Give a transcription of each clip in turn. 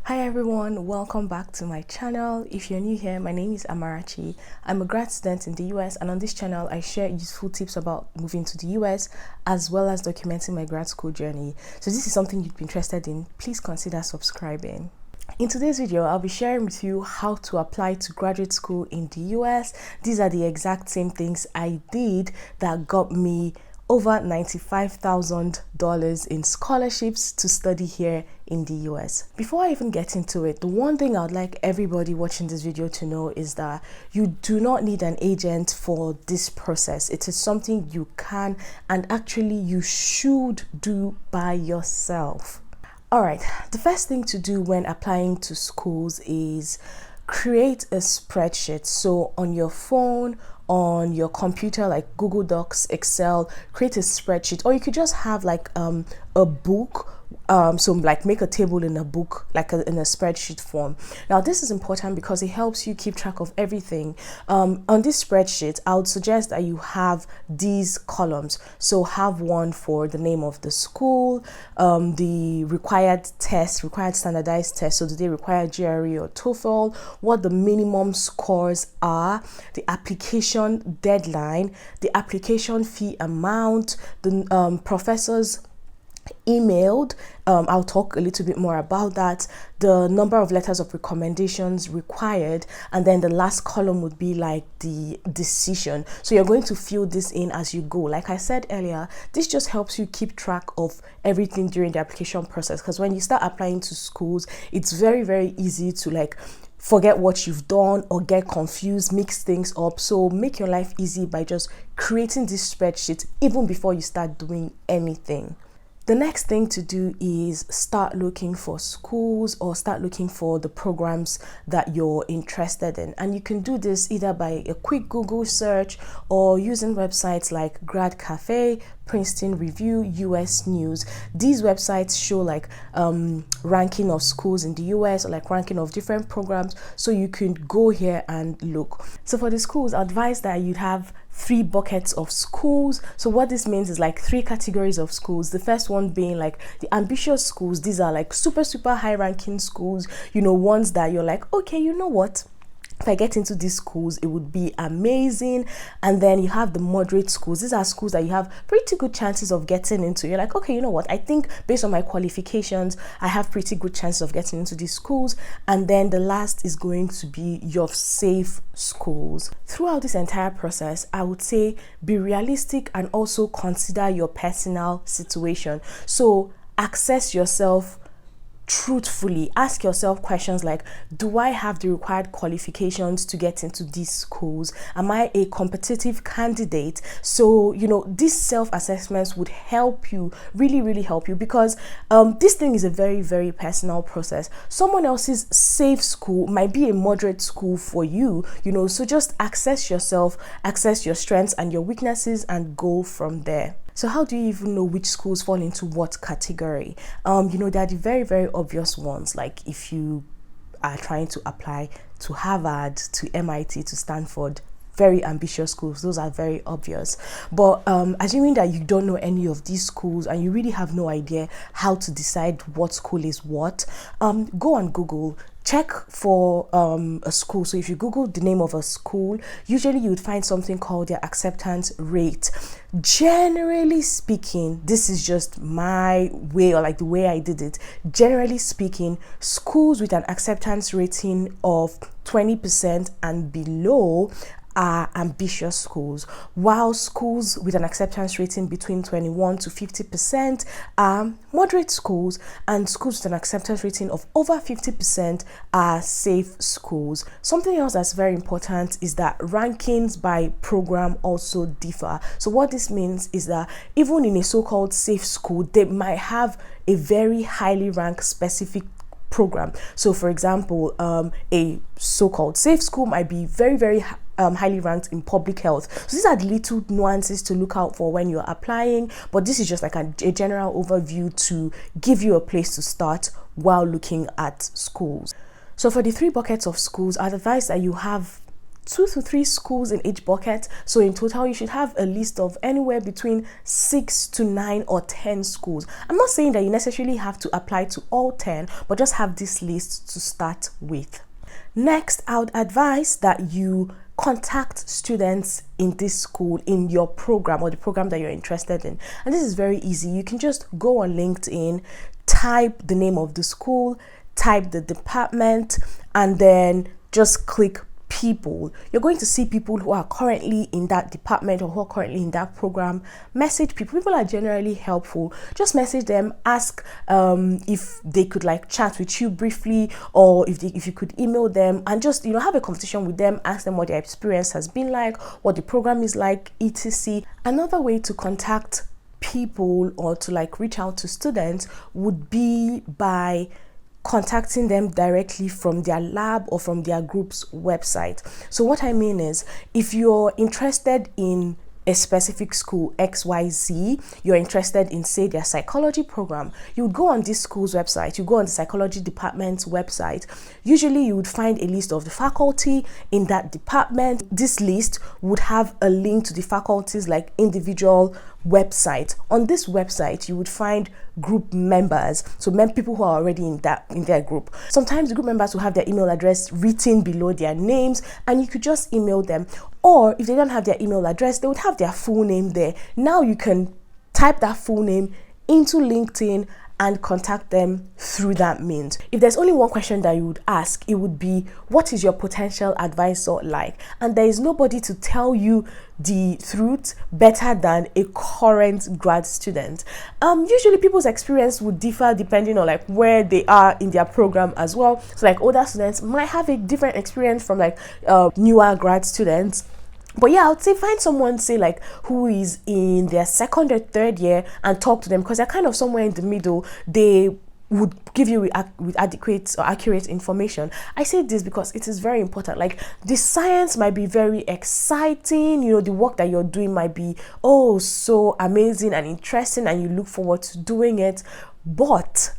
Hi everyone, welcome back to my channel. If you're new here, my name is Amarachi. I'm a grad student in the US, and on this channel I share useful tips about moving to the US as well as documenting my grad school journey. So if this is something you'd be interested in, please consider subscribing. In today's video, I'll be sharing with you how to apply to graduate school in the US. These are the exact same things I did that got me over $95,000 in scholarships to study here in the US. Before I even get into it, the one thing I'd like everybody watching this video to know is that you do not need an agent for this process. It is something you can and actually you should do by yourself. All right, the first thing to do when applying to schools is create a spreadsheet. So on your phone, on your computer, like Google Docs, Excel, create a spreadsheet, or you could just have like a book. So like make a table in a book, like in a spreadsheet form. Now this is important because it helps you keep track of everything. On this spreadsheet, I would suggest that you have these columns. So have one for the name of the school, the required standardized test. So do they require GRE or TOEFL? What the minimum scores are, the application deadline, the application fee amount, the professor's emailed. I'll talk a little bit more about that, the number of letters of recommendations required, and then the last column would be like the decision. So you're going to fill this in as you go. Like I said earlier, this just helps you keep track of everything during the application process, because when you start applying to schools, it's very, very easy to like forget what you've done or get confused, mix things up. So make your life easy by just creating this spreadsheet even before you start doing anything. The next thing to do is start looking for schools or start looking for the programs that you're interested in. And you can do this either by a quick Google search or using websites like Grad Cafe, Princeton Review, US News. These websites show like ranking of schools in the US or like ranking of different programs, so you can go here and look. So for the schools, I advise that you'd have 3 buckets of schools. So what this means is like 3 categories of schools. The first one being like the ambitious schools. These are like super high ranking schools, ones that you're like, okay, you know what, if I get into these schools, it would be amazing. And then you have the moderate schools. These are schools that you have pretty good chances of getting into. You're like, okay, you know what? I think based on my qualifications, I have pretty good chances of getting into these schools. And then the last is going to be your safe schools. Throughout this entire process, I would say be realistic and also consider your personal situation. So assess yourself truthfully. Ask yourself questions like, do I have the required qualifications to get into these schools? Am I a competitive candidate? So these self-assessments would help you, really help you, because this thing is a very, very personal process. Someone else's safe school might be a moderate school for you, so just assess yourself, assess your strengths and your weaknesses, and go from there. So how do you even know which schools fall into what category? There are the very, very obvious ones, like if you are trying to apply to Harvard, to MIT, to Stanford, very ambitious schools. Those are very obvious. But assuming that you don't know any of these schools and you really have no idea how to decide what school is what, go on Google. Check for a school. So if you Google the name of a school, usually you would find something called their acceptance rate. Generally speaking, this is just my way, or like the way I did it. Generally speaking, schools with an acceptance rating of 20% and below are ambitious schools, while schools with an acceptance rating between 21 to 50% are moderate schools, and schools with an acceptance rating of over 50% are safe schools. Something else that's very important is that rankings by program also differ. So what this means is that even in a so-called safe school, they might have a very highly ranked specific program. So for example, a so-called safe school might be very highly ranked in public health. So these are the little nuances to look out for when you're applying, but this is just like a general overview to give you a place to start while looking at schools. So for the 3 buckets of schools, I'd advise that you have 2 to 3 schools in each bucket. So in total, you should have a list of anywhere between 6 to 9 or 10 schools. I'm not saying that you necessarily have to apply to all 10, but just have this list to start with. Next, I would advise that you contact students in this school, in your program or the program that you're interested in. And this is very easy. You can just go on LinkedIn, type the name of the school, type the department, and then just click people. You're going to see people who are currently in that department or who are currently in that program. Message people. People are generally helpful. Just message them, ask if they could like chat with you briefly, or if you could email them, and just have a conversation with them. Ask them what their experience has been like, what the program is like, etc. Another way to contact people or to like reach out to students would be by contacting them directly from their lab or from their group's website. So what I mean is, if you're interested in a specific school XYZ, you're interested in say their psychology program, you would go on this school's website, you go on the psychology department's website. Usually you would find a list of the faculty in that department. This list would have a link to the faculty's like individual website. On this website you would find group members, so people who are already in their group. Sometimes the group members will have their email address written below their names, and you could just email them. Or if they don't have their email address, they would have their full name there. Now you can type that full name into LinkedIn and contact them through that means. If there's only one question that you would ask, it would be, what is your potential advisor like? And there is nobody to tell you the truth better than a current grad student. Usually people's experience would differ depending on like where they are in their program as well. So like older students might have a different experience from like newer grad students. But yeah, I would say find someone, say like who is in their second or third year, and talk to them, because they're kind of somewhere in the middle. They would give you with adequate or accurate information. I say this because it is very important. Like, the science might be very exciting, the work that you're doing might be so amazing and interesting, and you look forward to doing it, but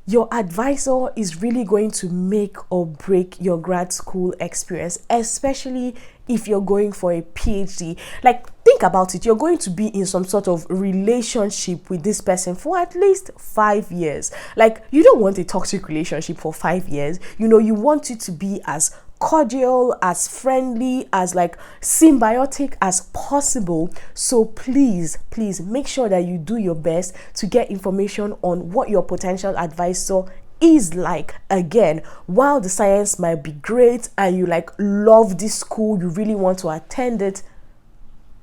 your advisor is really going to make or break your grad school experience, especially if you're going for a PhD. Like, think about it. You're going to be in some sort of relationship with this person for at least 5 years. Like, you don't want a toxic relationship for 5 years. You want it to be as cordial, as friendly, as like symbiotic as possible. So please make sure that you do your best to get information on what your potential advisor is like. Again, while the science might be great and you like love this school, you really want to attend it,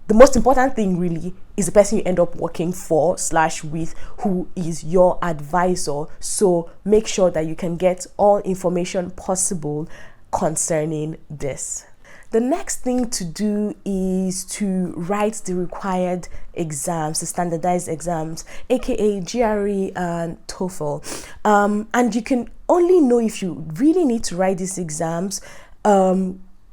the most important thing really is the person you end up working for / with, who is your advisor. So make sure that you can get all information possible concerning this. The next thing to do is to write the required exams, the standardized exams, aka GRE and TOEFL. And you can only know if you really need to write these exams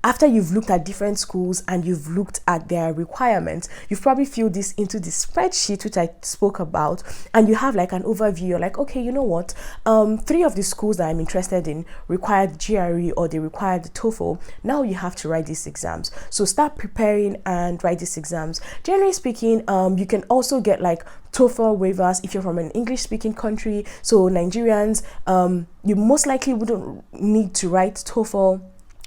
after you've looked at different schools and you've looked at their requirements. You've probably filled this into the spreadsheet which I spoke about, and you have like an overview. You're like, okay, you know what, 3 of the schools that I'm interested in require the GRE or they require the TOEFL. Now you have to write these exams. So start preparing and write these exams. Generally speaking, you can also get like TOEFL waivers if you're from an English-speaking country. So Nigerians, you most likely wouldn't need to write TOEFL,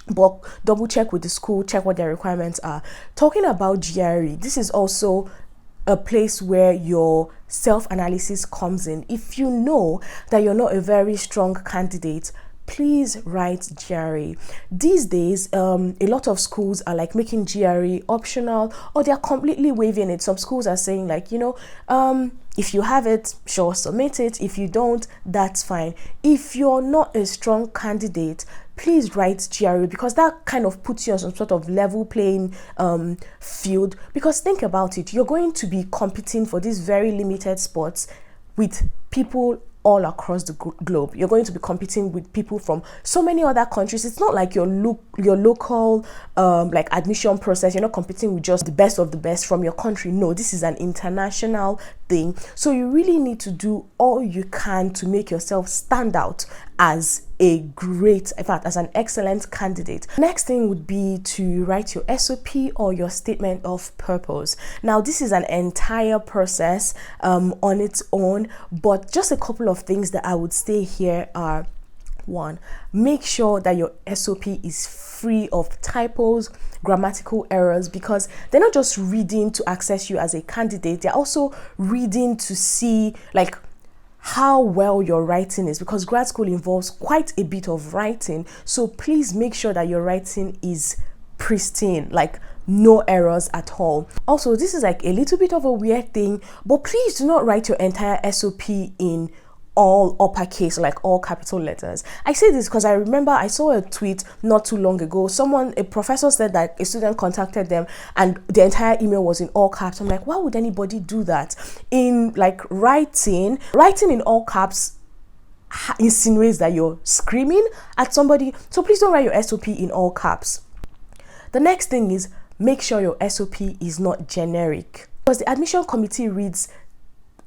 but double check with the school, check what their requirements are. Talking about GRE, this is also a place where your self-analysis comes in. If you know that you're not a very strong candidate, please write GRE. These days, a lot of schools are like making GRE optional, or they're completely waiving it. Some schools are saying like, if you have it, sure, submit it. If you don't, that's fine. If you're not a strong candidate, please write GRE, because that kind of puts you on some sort of level playing field. Because think about it, you're going to be competing for these very limited spots with people all across the globe. You're going to be competing with people from so many other countries. It's not like your local like admission process. You're not competing with just the best of the best from your country. No, this is an international thing. So you really need to do all you can to make yourself stand out as a great, in fact, as an excellent candidate. Next thing would be to write your SOP or your statement of purpose. Now, this is an entire process on its own, but just a couple of things that I would say here are: one, make sure that your SOP is free of typos, grammatical errors, because they're not just reading to access you as a candidate, they're also reading to see like how well your writing is, because grad school involves quite a bit of writing. So please make sure that your writing is pristine, like no errors at all. Also, this is like a little bit of a weird thing, but please do not write your entire SOP in all uppercase, like all capital letters. I say this because I remember I saw a tweet not too long ago. A professor said that a student contacted them and the entire email was in all caps. I'm like, why would anybody do that? In like writing in all caps insinuates that you're screaming at somebody. So please don't write your SOP in all caps. The next thing is, make sure your SOP is not generic, because the admission committee reads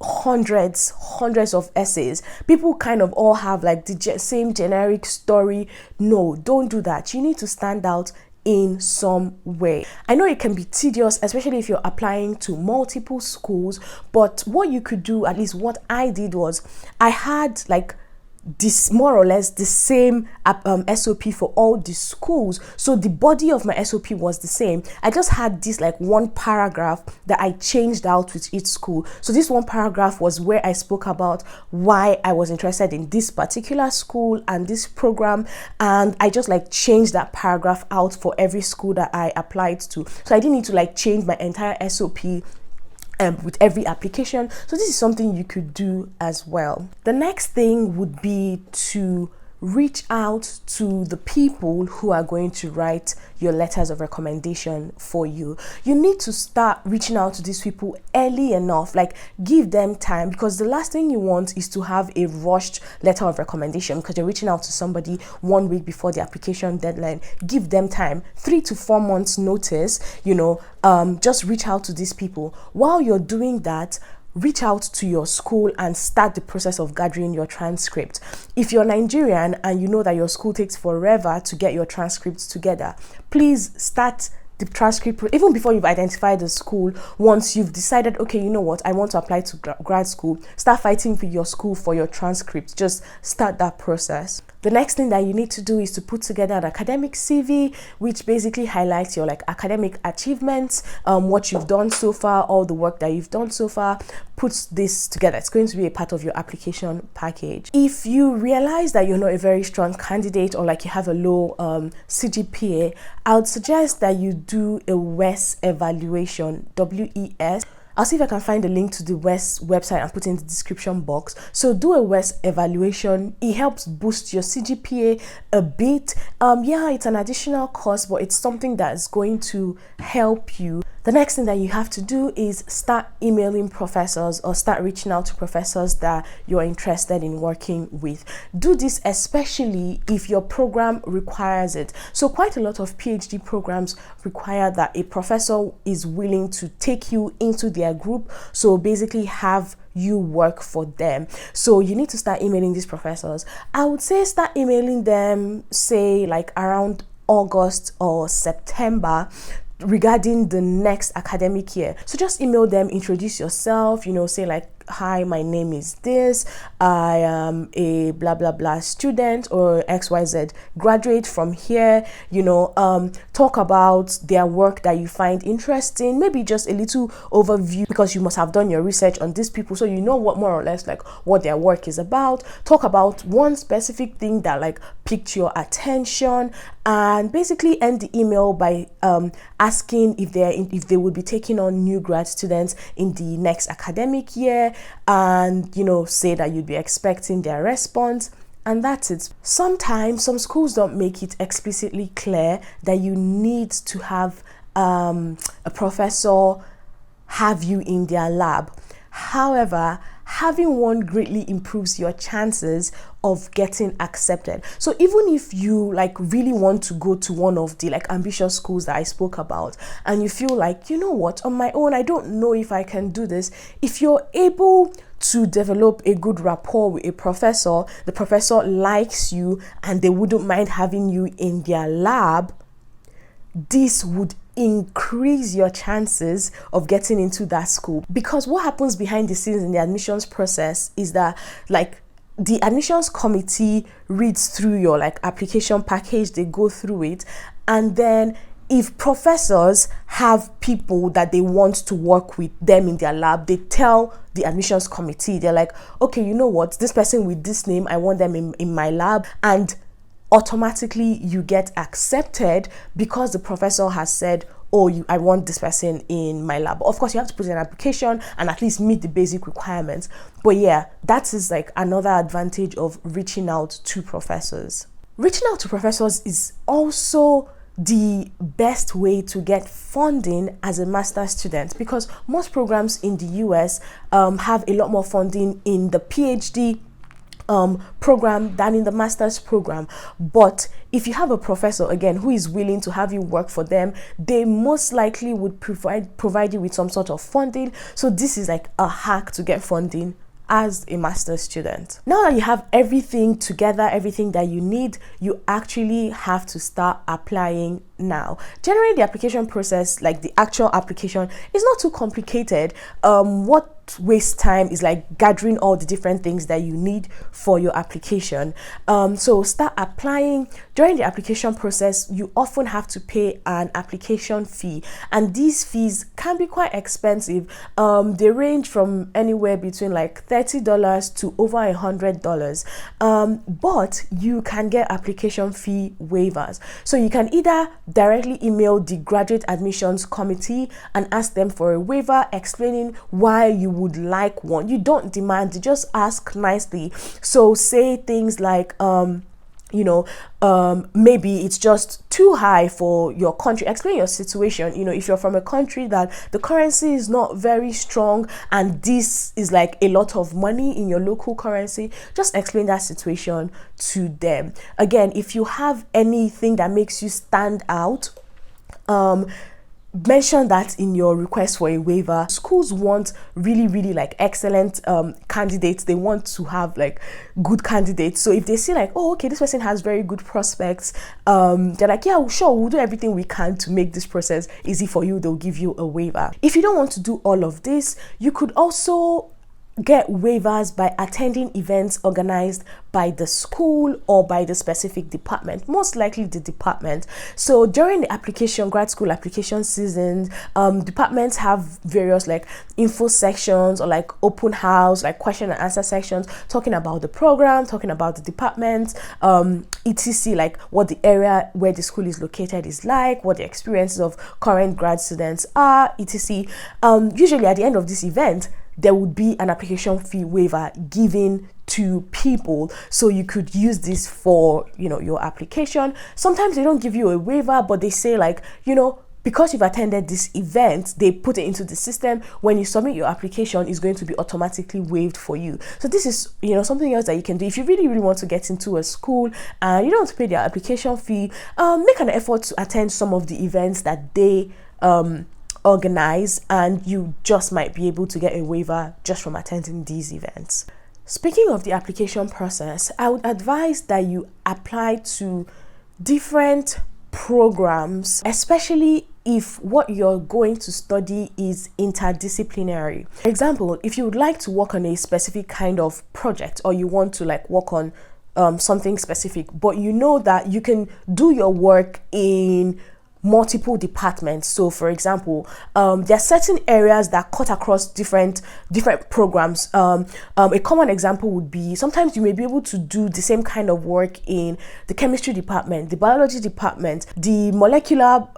hundreds of essays. People kind of all have like the same generic story. No, don't do that. You need to stand out in some way. I know it can be tedious, especially if you're applying to multiple schools, but what you could do, at least what I did, was I had like this more or less the same SOP for all the schools. So the body of my SOP was the same. I just had this like one paragraph that I changed out with each school. So this one paragraph was where I spoke about why I was interested in this particular school and this program, and I just like changed that paragraph out for every school that I applied to. So I didn't need to like change my entire SOP with every application. So this is something you could do as well. The next thing would be to reach out to the people who are going to write your letters of recommendation for you. You need to start reaching out to these people early enough, like give them time, because the last thing you want is to have a rushed letter of recommendation because you're reaching out to somebody 1 week before the application deadline. Give them time, 3 to 4 months notice, just reach out to these people. While you're doing that, reach out to your school and start the process of gathering your transcript. If you're Nigerian and you know that your school takes forever to get your transcripts together, please start the transcript even before you've identified the school. Once you've decided, okay, you know what, I want to apply to grad school, start fighting for your school for your transcript. Just start that process. The next thing that you need to do is to put together an academic CV, which basically highlights your like academic achievements, what you've done so far, all the work that you've done so far. Put this together. It's going to be a part of your application package. If you realize that you're not a very strong candidate or like you have a low CGPA, I would suggest that you do a WES evaluation, WES. I'll see if I can find a link to the WES website and put it in the description box. So do a WES evaluation. It helps boost your CGPA a bit. Yeah, it's an additional cost, but it's something that is going to help you. The next thing that you have to do is start emailing professors or start reaching out to professors that you're interested in working with. Do this especially if your program requires it. So quite a lot of PhD programs require that a professor is willing to take you into their group. So basically have you work for them. So you need to start emailing these professors. I would say start emailing them, say like around August or September, regarding the next academic year. So just email them, introduce yourself, say like, hi, my name is this, I am a blah blah blah student or XYZ graduate from here, talk about their work that you find interesting, maybe just a little overview, because you must have done your research on these people, so you know what more or less like what their work is about. Talk about one specific thing that like piqued your attention, and basically end the email by asking if they would be taking on new grad students in the next academic year, and say that you'd be expecting their response. And that's it. Sometimes some schools don't make it explicitly clear that you need to have a professor have you in their lab. However, having one greatly improves your chances of getting accepted. So even if you like really want to go to one of the like ambitious schools that I spoke about, and you feel like, you know what, on my own I don't know if I can do this, if you're able to develop a good rapport with a professor, the professor likes you and they wouldn't mind having you in their lab, this would increase your chances of getting into that school. Because what happens behind the scenes in the admissions process is that like the admissions committee reads through your like application package, they go through it, and then if professors have people that they want to work with them in their lab, they tell the admissions committee, they're like, okay, you know what, this person with this name, I want them in my lab, and automatically you get accepted because the professor has said, oh, I want this person in my lab. Of course, you have to put in an application and at least meet the basic requirements. But yeah, that is like another advantage of reaching out to professors. Reaching out to professors is also the best way to get funding as a master's student, because most programs in the US have a lot more funding in the PhD program than in the master's program. But if you have a professor, again, who is willing to have you work for them, they most likely would provide you with some sort of funding. So this is like a hack to get funding as a master's student. Now that you have everything together, everything that you need, you actually have to start applying now. Generally, the application process, like the actual application, is not too complicated. What wastes time is like gathering all the different things that you need for your application. So start applying. During the application process, you often have to pay an application fee, and these fees can be quite expensive. They range from anywhere between like $30 to over $100. But you can get application fee waivers. So you can either directly email the graduate admissions committee and ask them for a waiver, explaining why you would like one. You don't demand, you just ask nicely. So say things like maybe it's just too high for your country. Explain your situation. If you're from a country that the currency is not very strong and this is like a lot of money in your local currency, just explain that situation to them. Again, if you have anything that makes you stand out, mention that in your request for a waiver. Schools want really like excellent candidates. They want to have like good candidates. So if they see like, oh, okay, this person has very good prospects, they're like, yeah, sure, we'll do everything we can to make this process easy for you. They'll give you a waiver. If you don't want to do all of this, you could also get waivers by attending events organized by the school or by the specific department, most likely the department. So during the grad school application season, departments have various like info sections or like open house, like question and answer sections, talking about the program, talking about the department, etc., like what the area where the school is located is like, what the experiences of current grad students are, etc. Usually at the end of this event, there would be an application fee waiver given to people, so you could use this for your application. Sometimes they don't give you a waiver, but they say like, because you've attended this event, they put it into the system. When you submit your application, it's going to be automatically waived for you. So this is something else that you can do if you really want to get into a school and you don't want to pay their application fee. Make an effort to attend some of the events that they organize, and you just might be able to get a waiver just from attending these events. Speaking of the application process, I would advise that you apply to different programs, especially if what you're going to study is interdisciplinary. For example, if you would like to work on a specific kind of project, or you want to like work on something specific, but you know that you can do your work in multiple departments. So for example, there are certain areas that cut across different programs. A common example would be, sometimes you may be able to do the same kind of work in the chemistry department, the biology department, the molecular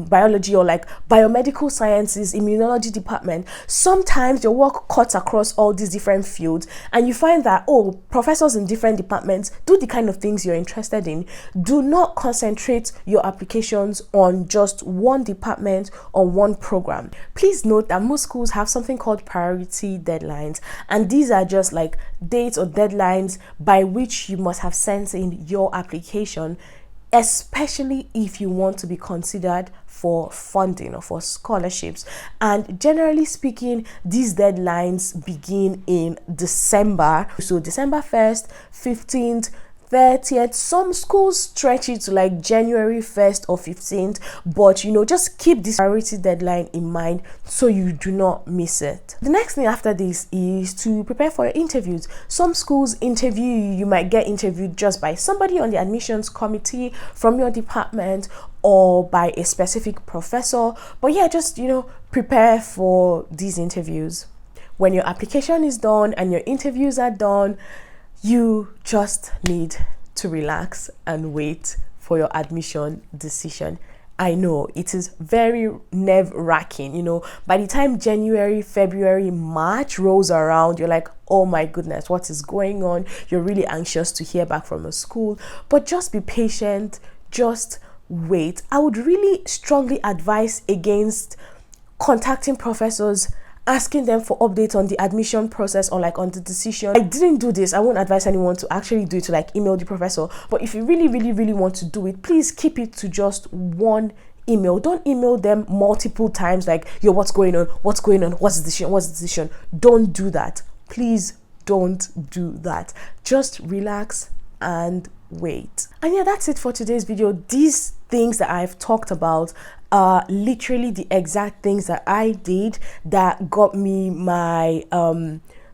biology, or like biomedical sciences, immunology department. Sometimes your work cuts across all these different fields, and you find that, professors in different departments do the kind of things you're interested in. Do not concentrate your applications on on just one department or one program. Please note that most schools have something called priority deadlines, and these are just like dates or deadlines by which you must have sent in your application, especially if you want to be considered for funding or for scholarships. And generally speaking, these deadlines begin in December. So December 1st, 15th, 30th. Some schools stretch it to like January 1st or 15th, but just keep this priority deadline in mind so you do not miss it. The next thing after this is to prepare for your interviews. Some schools interview you. You might get interviewed just by somebody on the admissions committee from your department or by a specific professor, but yeah, just prepare for these interviews. When your application is done and your interviews are done, you just need to relax and wait for your admission decision. I know it is very nerve-wracking. By the time January, February, March rolls around, you're like, oh my goodness, what is going on? You're really anxious to hear back from a school, but just be patient, just wait. I would really strongly advise against contacting professors, asking them for updates on the admission process or like on the decision. I didn't do this. I won't advise anyone to actually do it, to like email the professor. But if you really, really, really want to do it, please keep it to just one email. Don't email them multiple times like, yo, what's going on? What's going on? What's the decision? What's the decision? Don't do that. Please don't do that. Just relax and wait. And yeah, that's it for today's video. These things that I've talked about are literally the exact things that I did that got me my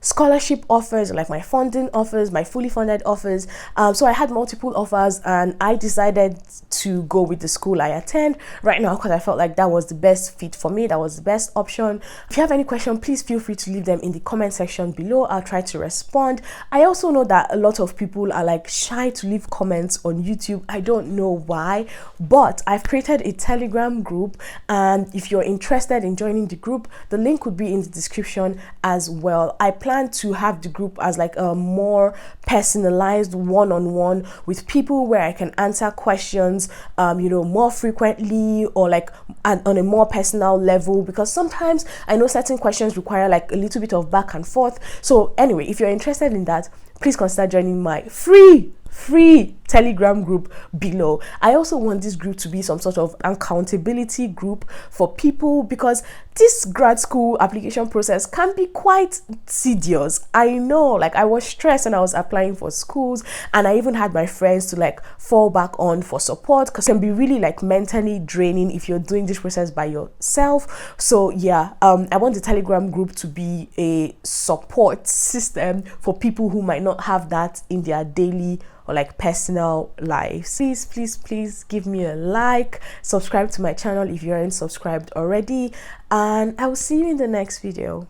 scholarship offers, like my funding offers, my fully funded offers. So I had multiple offers and I decided to go with the school I attend right now because I felt like that was the best fit for me. That was the best option. If you have any question, please feel free to leave them in the comment section below. I'll try to respond. I also know that a lot of people are like shy to leave comments on YouTube. I don't know why, but I've created a Telegram group, and if you're interested in joining the group, the link would be in the description as well. I plan to have the group as like a more personalized one-on-one with people where I can answer questions more frequently or like on a more personal level, because sometimes I know certain questions require like a little bit of back and forth. So anyway, if you're interested in that, please consider joining my free Telegram group below. I also want this group to be some sort of accountability group for people, because this grad school application process can be quite tedious. I know, like I was stressed and I was applying for schools, and I even had my friends to like fall back on for support, because it can be really like mentally draining if you're doing this process by yourself. So yeah, I want the Telegram group to be a support system for people who might not have that in their daily or like personal lives. Please give me a like, subscribe to my channel if you aren't subscribed already, and I will see you in the next video.